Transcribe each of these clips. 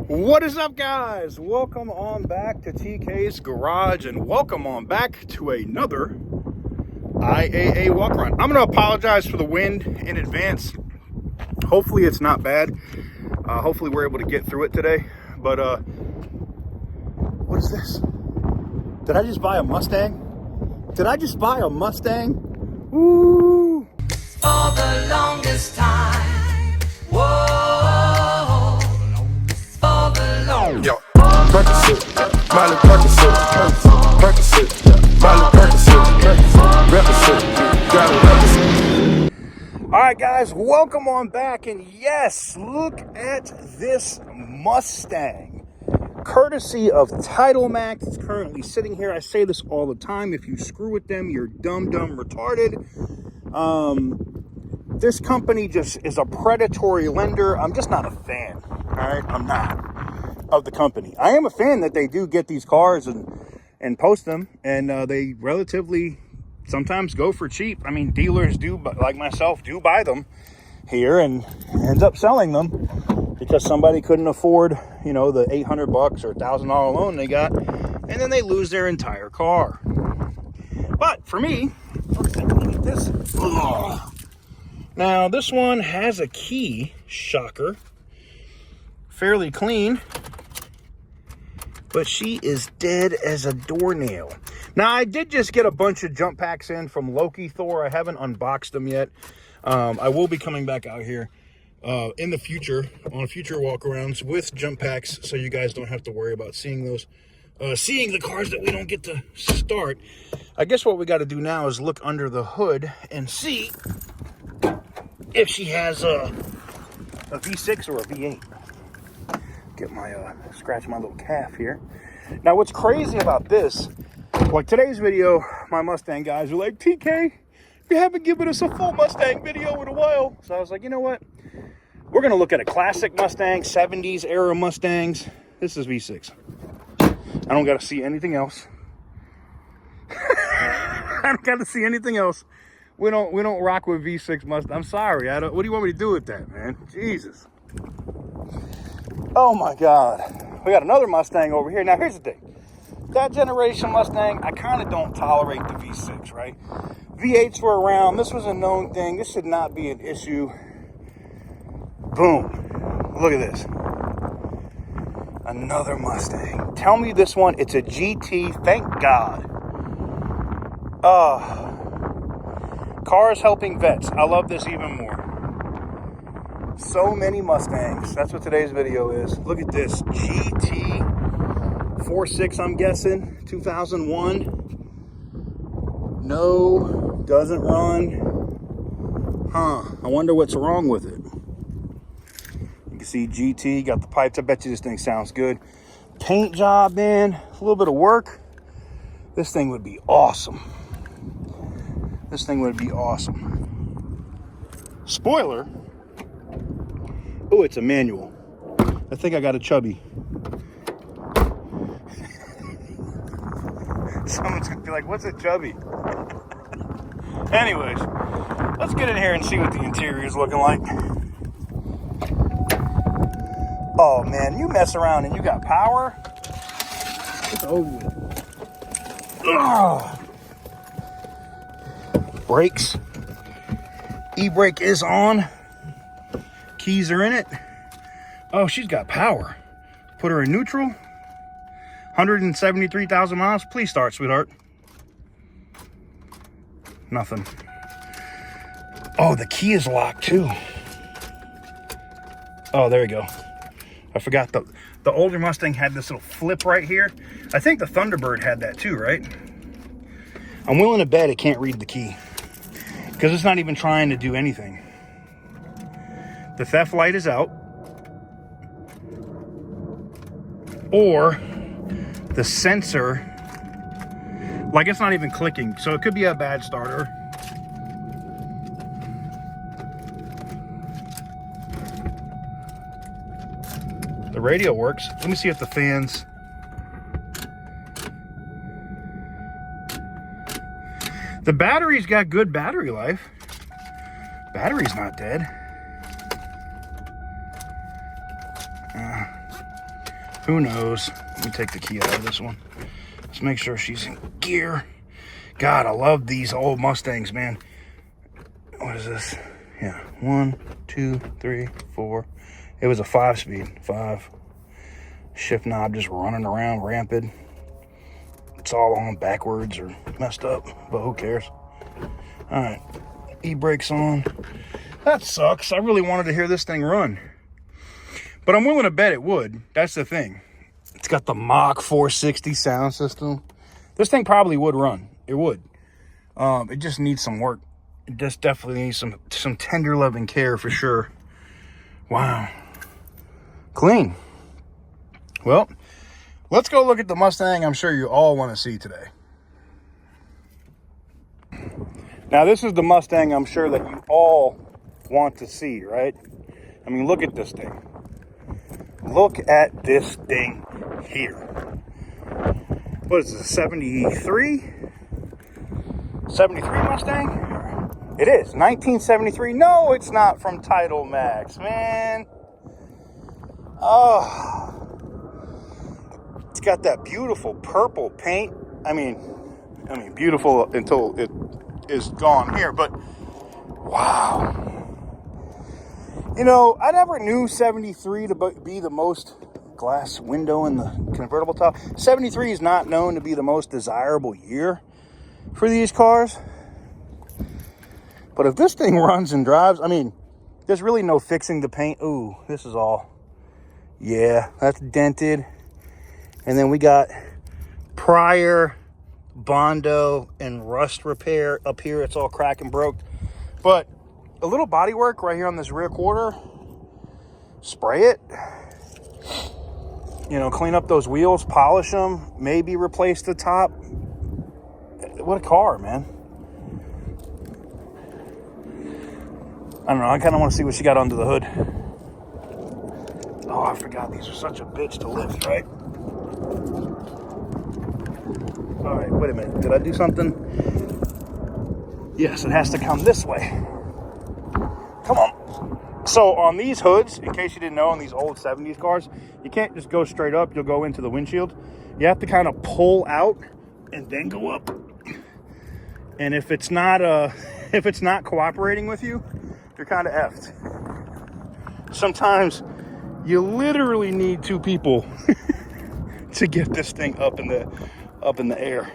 What is up, guys? Welcome on back to TK's Garage and welcome on back to another IAA walk around. I'm going to apologize for the wind in advance. Hopefully it's not bad. Hopefully we're able to get through it today. But what is this? Did I just buy a Mustang? Did I just buy a Mustang? Woo! For the longest time. Whoa. For the longest. Yo, Percocet, Miley Percocet, Percocet, Miley Percocet, represent, gotta represent. All right, guys, welcome on back. And yes, look at this Mustang. Courtesy of Title Max. It's currently sitting here. I say this all the time. If you screw with them, you're dumb retarded. This company just is a predatory lender. I'm just not a fan. All right, I'm not of the company. I am a fan that they do get these cars and post them, and they relatively sometimes go for cheap. I mean, dealers do, like myself, do buy them here and ends up selling them because somebody couldn't afford, you know, the $800 or $1,000 loan they got, and then they lose their entire car. But for me, look at this. Ugh. Now, this one has a key, shocker, fairly clean, but she is dead as a doornail. Now, I did just get a bunch of jump packs in from Loki Thor. I haven't unboxed them yet. I will be coming back out here in the future, on future walk-arounds with jump packs, so you guys don't have to worry about seeing those. Seeing the cars that we don't get to start. I guess what we got to do now is look under the hood and see if she has a V6 or a V8. Get my, scratch my little calf here. Now, what's crazy about this, like today's video, my Mustang guys are like, TK, you haven't given us a full Mustang video in a while. So I was like, you know what? We're going to look at a classic Mustang, 70s era Mustangs. This is V6. I don't got to see anything else. I don't got to see anything else. We don't rock with V6 Mustang. I'm sorry. What do you want me to do with that, man? Jesus. Oh my God. We got another Mustang over here. Now here's the thing. That generation Mustang, I kind of don't tolerate the V6, right? V8s were around. This was a known thing. This should not be an issue. Boom. Look at this. Another Mustang. Tell me this one, it's a GT, thank God. Cars helping vets. I love this even more. So many Mustangs. That's what today's video is. Look at this. GT 46, I'm guessing. 2001. No, doesn't run. I wonder what's wrong with it. You can see GT, got the pipes. I bet you this thing sounds good. Paint job, man. A little bit of work. This thing would be awesome. This thing would be awesome. Spoiler. Oh, it's a manual. I think I got a chubby. Someone's gonna be like, what's a chubby? Anyways, let's get in here and see what the interior is looking like. Oh man, you mess around and you got power, it's over with. Ugh. Brakes. E-brake is on. Keys are in it. Oh, she's got power. Put her in neutral. 173,000 miles. Please start, sweetheart. Nothing. Oh, the key is locked too. Oh, there we go. I forgot the older Mustang had this little flip right here. I think the Thunderbird had that too, right? I'm willing to bet it can't read the key because it's not even trying to do anything. The theft light is out, or the sensor, like it's not even clicking, so it could be a bad starter. The radio works. Let me see if the fans. The battery's got good battery life. Battery's not dead. Who knows? Let me take the key out of this one. Let's make sure she's in gear. God, I love these old Mustangs, man. What is this? Yeah, 1, 2, 3, 4. It was a 5-speed, 5. Shift knob just running around rampant. It's all on backwards or messed up, but who cares? All right, e-brakes on. That sucks. I really wanted to hear this thing run, but I'm willing to bet it would. That's the thing. It's got the Mach 460 sound system. This thing probably would run. It would. It just needs some work. It just definitely needs some tender loving care for sure. Wow. Clean. Well, let's go look at the Mustang I'm sure you all want to see today. Now, this is the Mustang I'm sure that you all want to see, right? I mean, look at this thing. Look at this thing here. What is this, 73? 73 Mustang? It is, 1973. No, it's not from Title Max, man. Oh. It's got that beautiful purple paint. I mean, beautiful until it is gone here, but wow. You know, I never knew 73 to be the most glass window in the convertible top. 73 is not known to be the most desirable year for these cars. But if this thing runs and drives, I mean, there's really no fixing the paint. Ooh, this is all, yeah, that's dented. And then we got prior Bondo and rust repair up here. It's all cracked and broke. But a little body work right here on this rear quarter. Spray it. You know, clean up those wheels, polish them, maybe replace the top. What a car, man. I don't know. I kind of want to see what she got under the hood. Oh, I forgot. These are such a bitch to lift, right? All right, wait a minute. Did I do something? Yes, it has to come this way. Come on. So on these hoods, in case you didn't know, on these old 70s cars, you can't just go straight up. You'll go into the windshield. You have to kind of pull out and then go up. And if it's not cooperating with you, you're kind of effed. Sometimes you literally need two people to get this thing up in the air.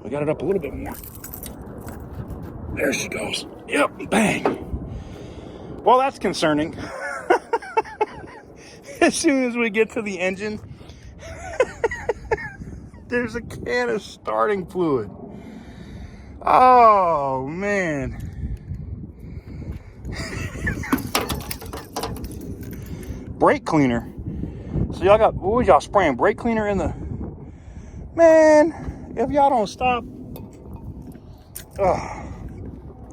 We got it up a little bit more. There she goes. Yep, bang. Well, that's concerning. As soon as we get to the engine, there's a can of starting fluid. Oh, man. Brake cleaner. So y'all got, what was y'all spraying? Brake cleaner in the... Man, if y'all don't stop...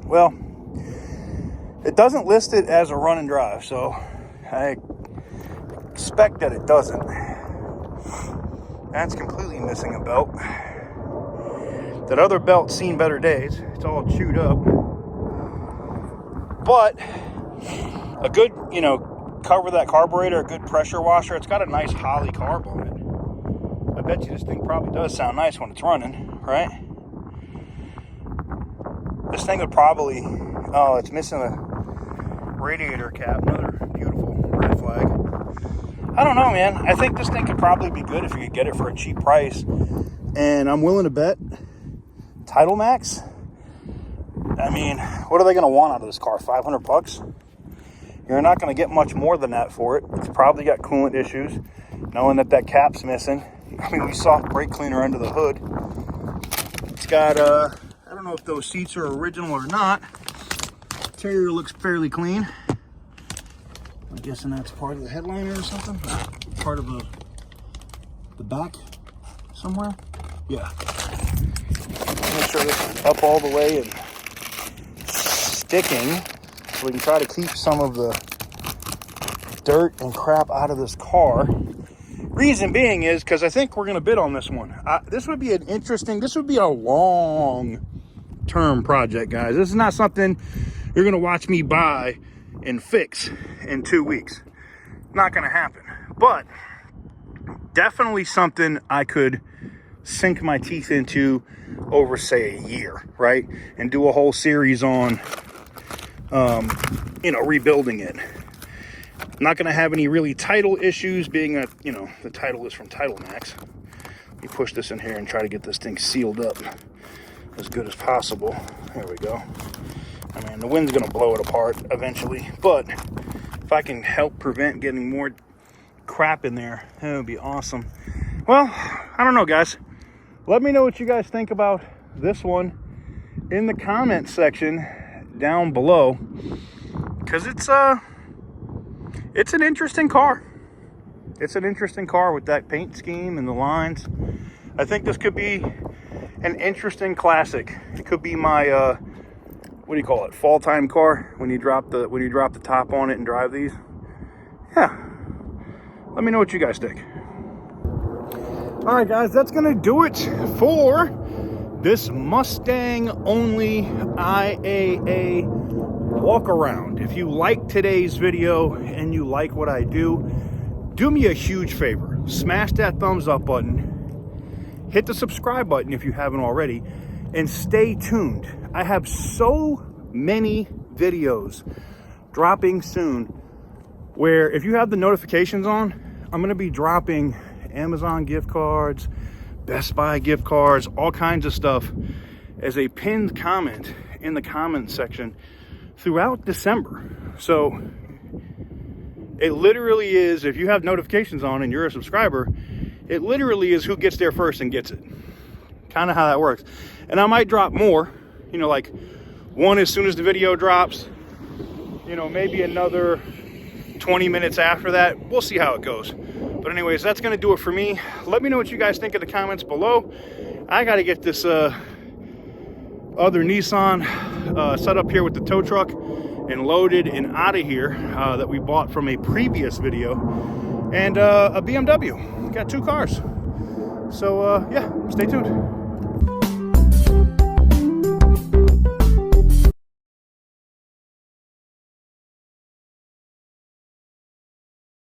Well, it doesn't list it as a run and drive, so I expect that it doesn't. That's completely missing a belt. That other belt's seen better days. It's all chewed up. But a good, cover that carburetor, a good pressure washer. It's got a nice Holley carb on it. I bet you this thing probably does sound nice when it's running, right? This thing would probably, oh, it's missing a radiator cap. Another beautiful red flag. I don't know, man. I think this thing could probably be good if you could get it for a cheap price. And I'm willing to bet Title Max. I mean, what are they going to want out of this car? $500? You're not going to get much more than that for it. It's probably got coolant issues, knowing that cap's missing. I mean, we saw brake cleaner under the hood. It's got, I don't know if those seats are original or not. Interior looks fairly clean. I'm guessing that's part of the headliner or something. Part of the back somewhere. Yeah. Make sure this is up all the way and sticking, so we can try to keep some of the dirt and crap out of this car. Reason being is because I think we're going to bid on this one. This would be a long-term project, guys. This is not something you're going to watch me buy and fix in 2 weeks. Not going to happen. But definitely something I could sink my teeth into over, say, a year, right? And do a whole series on, rebuilding it. Not going to have any really title issues, being that, the title is from Title Max. Let me push this in here and try to get this thing sealed up as good as possible. There we go. I mean, the wind's going to blow it apart eventually, but if I can help prevent getting more crap in there, that would be awesome. Well, I don't know, guys. Let me know what you guys think about this one in the comment section down below, because it's an interesting car. It's an interesting car with that paint scheme and the lines. I think this could be an interesting classic. It could be my what do you call it? Fall time car, when you drop the top on it and drive these. Yeah. Let me know what you guys think. All right, guys, that's gonna do it for this Mustang only IAA walk around. If you like today's video and you like what I do me a huge favor. Smash that thumbs up button. Hit the subscribe button if you haven't already. And stay tuned. I have so many videos dropping soon where if you have the notifications on, I'm going to be dropping Amazon gift cards, Best Buy gift cards, all kinds of stuff as a pinned comment in the comment section throughout December. So it literally is, if you have notifications on and you're a subscriber, it literally is who gets there first and gets it. Kind of how that works. And I might drop more, like one as soon as the video drops, maybe another 20 minutes after that. We'll see how it goes. But anyways, that's going to do it for me. Let me know what you guys think in the comments below. I got to get this other Nissan set up here with the tow truck and loaded and out of here that we bought from a previous video. And a BMW. Got 2 cars. So, yeah, stay tuned.